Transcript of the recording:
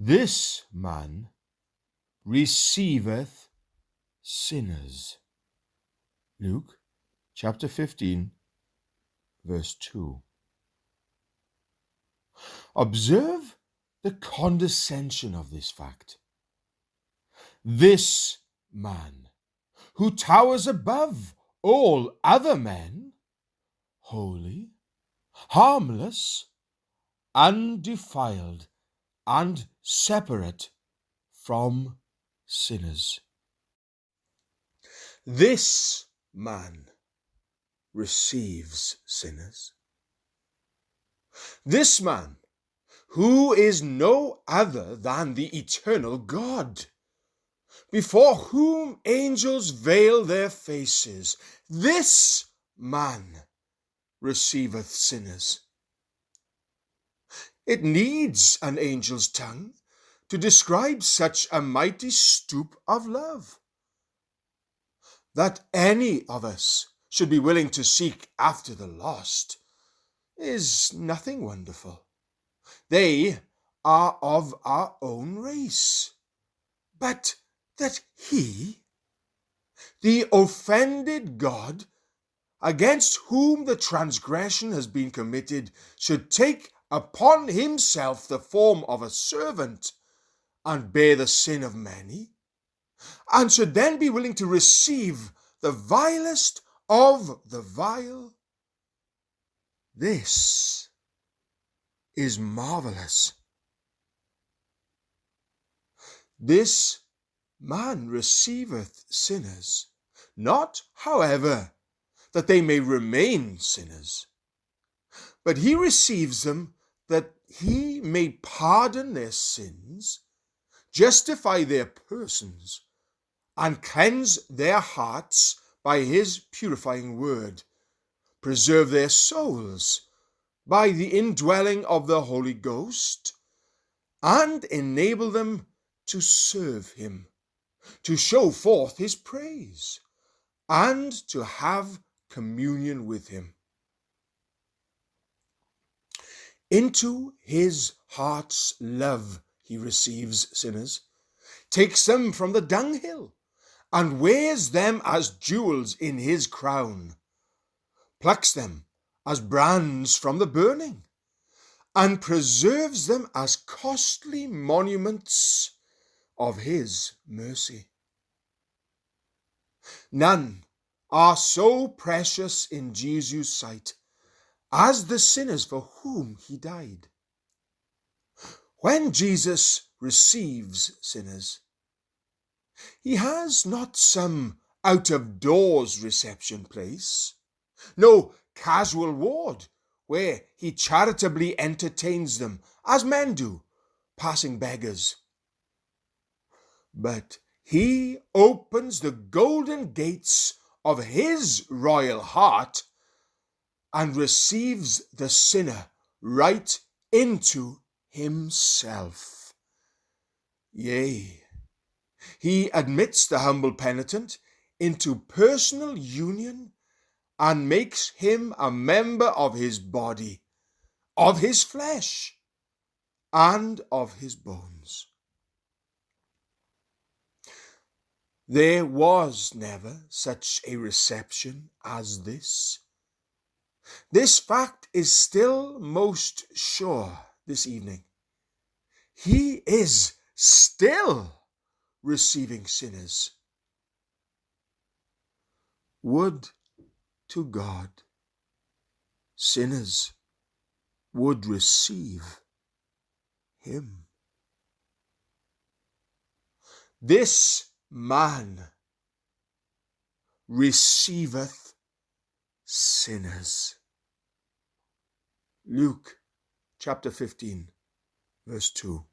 This man receiveth sinners. Luke chapter 15, verse 2. Observe the condescension of this fact. This man, who towers above all other men, holy, harmless, undefiled, and separate from sinners. This man receives sinners. This man, who is no other than the eternal God, before whom angels veil their faces, this man receiveth sinners. It needs an angel's tongue to describe such a mighty stoop of love. That any of us should be willing to seek after the lost is nothing wonderful. They are of our own race. But that he, the offended God, against whom the transgression has been committed, should take upon himself the form of a servant and bear the sin of many, and should then be willing to receive the vilest of the vile, this is marvelous. This man receiveth sinners, not, however, that they may remain sinners, but he receives them that he may pardon their sins, justify their persons, and cleanse their hearts by his purifying word, preserve their souls by the indwelling of the Holy Ghost, and enable them to serve him, to show forth his praise, and to have communion with him. Into his heart's love he receives sinners, takes them from the dunghill, and wears them as jewels in his crown, plucks them as brands from the burning, and preserves them as costly monuments of his mercy. None are so precious in Jesus' sight as the sinners for whom he died. When Jesus receives sinners, he has not some out-of-doors reception place, no casual ward where he charitably entertains them, as men do, passing beggars. But he opens the golden gates of his royal heart and receives the sinner right into himself. Yea, he admits the humble penitent into personal union and makes him a member of his body, of his flesh, and of his bones. There was never such a reception as this. This fact is still most sure this evening. He is still receiving sinners. Would to God sinners would receive him. This man receiveth sinners. Luke chapter 15, verse 2.